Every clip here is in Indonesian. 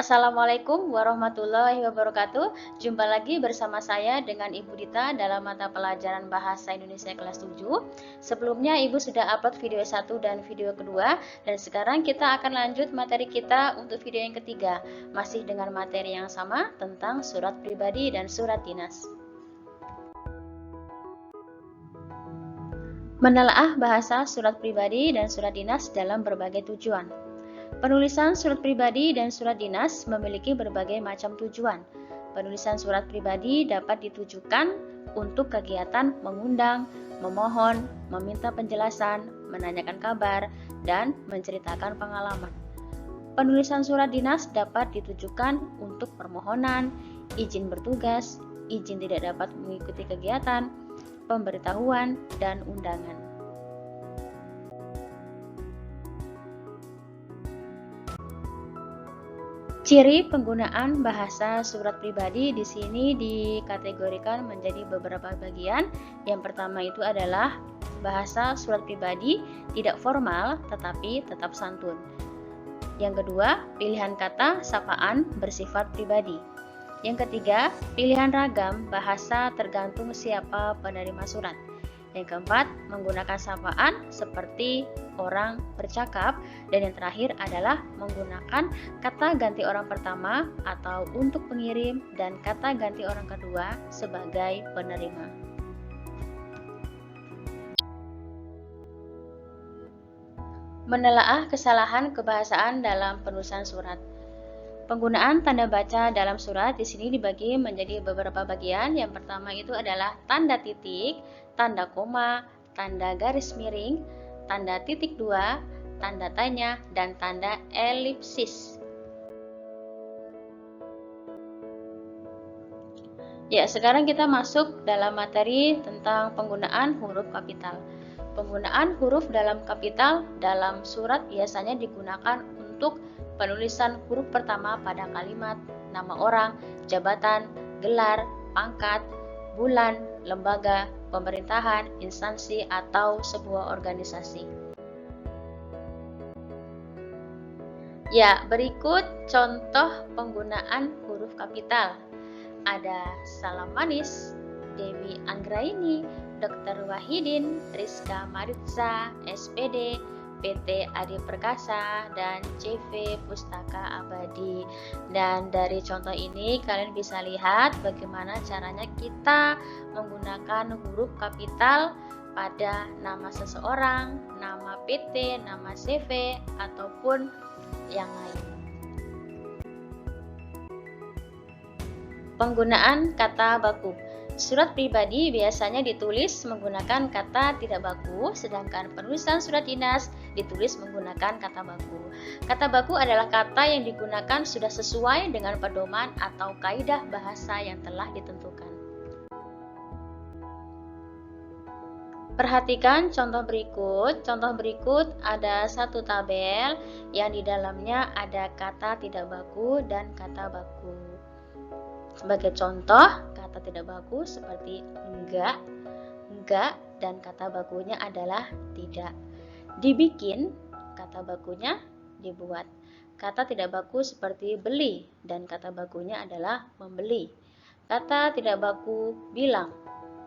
Assalamualaikum warahmatullahi wabarakatuh. Jumpa lagi bersama saya dengan Ibu Dita dalam mata pelajaran Bahasa Indonesia kelas 7. Sebelumnya Ibu sudah upload video 1 dan video kedua, dan sekarang kita akan lanjut materi kita untuk video yang ketiga, masih dengan materi yang sama tentang surat pribadi dan surat dinas. Menelaah bahasa surat pribadi dan surat dinas dalam berbagai tujuan. Penulisan surat pribadi dan surat dinas memiliki berbagai macam tujuan. Penulisan surat pribadi dapat ditujukan untuk kegiatan mengundang, memohon, meminta penjelasan, menanyakan kabar, dan menceritakan pengalaman. Penulisan surat dinas dapat ditujukan untuk permohonan, izin bertugas, izin tidak dapat mengikuti kegiatan, pemberitahuan, dan undangan. Ciri penggunaan bahasa surat pribadi di sini dikategorikan menjadi beberapa bagian. Yang pertama itu adalah bahasa surat pribadi tidak formal tetapi tetap santun. Yang kedua, pilihan kata sapaan bersifat pribadi. Yang ketiga, pilihan ragam bahasa tergantung siapa penerima surat. Yang keempat, menggunakan sapaan seperti orang bercakap. Dan yang terakhir adalah menggunakan kata ganti orang pertama atau untuk pengirim dan kata ganti orang kedua sebagai penerima. Menelaah kesalahan kebahasaan dalam penulisan surat. Penggunaan tanda baca dalam surat di sini dibagi menjadi beberapa bagian. Yang pertama itu adalah tanda titik, tanda koma, tanda garis miring, tanda titik dua, tanda tanya, dan tanda elipsis. Ya, sekarang kita masuk dalam materi tentang penggunaan huruf kapital. Penggunaan huruf dalam kapital dalam surat biasanya digunakan untuk penulisan huruf pertama pada kalimat, nama orang, jabatan, gelar, pangkat, bulan, lembaga, pemerintahan, instansi, atau sebuah organisasi. Ya, berikut contoh penggunaan huruf kapital. Ada Salam Manis, Dewi Anggraini, Dr. Wahidin, Rizka Maritza, SPD, PT Adi Perkasa, dan CV Pustaka Abadi. Dan dari contoh ini kalian bisa lihat bagaimana caranya kita menggunakan huruf kapital pada nama seseorang, nama PT, nama CV, ataupun yang lain. Penggunaan kata baku. Surat pribadi biasanya ditulis menggunakan kata tidak baku, sedangkan penulisan surat dinas ditulis menggunakan kata baku. Kata baku adalah kata yang digunakan sudah sesuai dengan pedoman atau kaidah bahasa yang telah ditentukan. Perhatikan contoh berikut. Contoh berikut ada satu tabel yang di dalamnya ada kata tidak baku dan kata baku. Sebagai contoh, kata tidak baku seperti enggak, dan kata bakunya adalah tidak. Dibikin, kata bakunya dibuat. Kata tidak baku seperti beli, dan kata bakunya adalah membeli. Kata tidak baku bilang,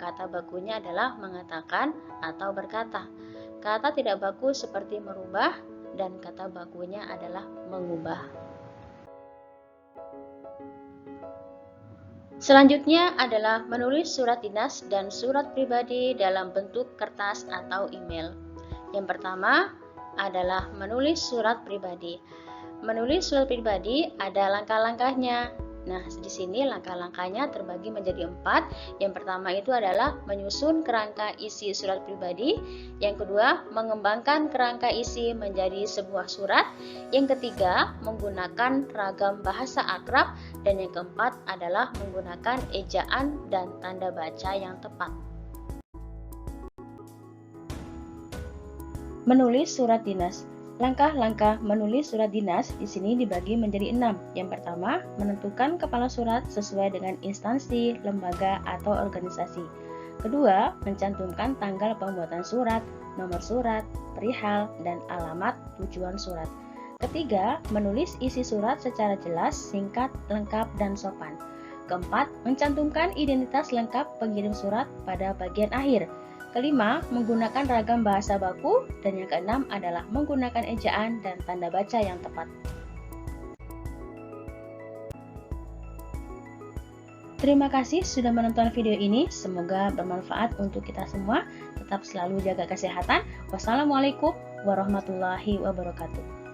kata bakunya adalah mengatakan atau berkata. Kata tidak baku seperti merubah, dan kata bakunya adalah mengubah. Selanjutnya adalah menulis surat dinas dan surat pribadi dalam bentuk kertas atau email. Yang pertama adalah menulis surat pribadi. Menulis surat pribadi ada langkah-langkahnya. Nah, di sini langkah-langkahnya terbagi menjadi 4. Yang pertama itu adalah menyusun kerangka isi surat pribadi. Yang kedua, mengembangkan kerangka isi menjadi sebuah surat. Yang ketiga, menggunakan ragam bahasa akrab. Dan yang keempat adalah menggunakan ejaan dan tanda baca yang tepat. Menulis surat dinas. Langkah-langkah menulis surat dinas di sini dibagi menjadi 6. Yang pertama, menentukan kepala surat sesuai dengan instansi, lembaga, atau organisasi. Kedua, mencantumkan tanggal pembuatan surat, nomor surat, perihal, dan alamat tujuan surat. Ketiga, menulis isi surat secara jelas, singkat, lengkap, dan sopan. Keempat, mencantumkan identitas lengkap pengirim surat pada bagian akhir. Kelima, menggunakan ragam bahasa baku. Dan yang keenam adalah menggunakan ejaan dan tanda baca yang tepat. Terima kasih sudah menonton video ini. Semoga bermanfaat untuk kita semua. Tetap selalu jaga kesehatan. Wassalamualaikum warahmatullahi wabarakatuh.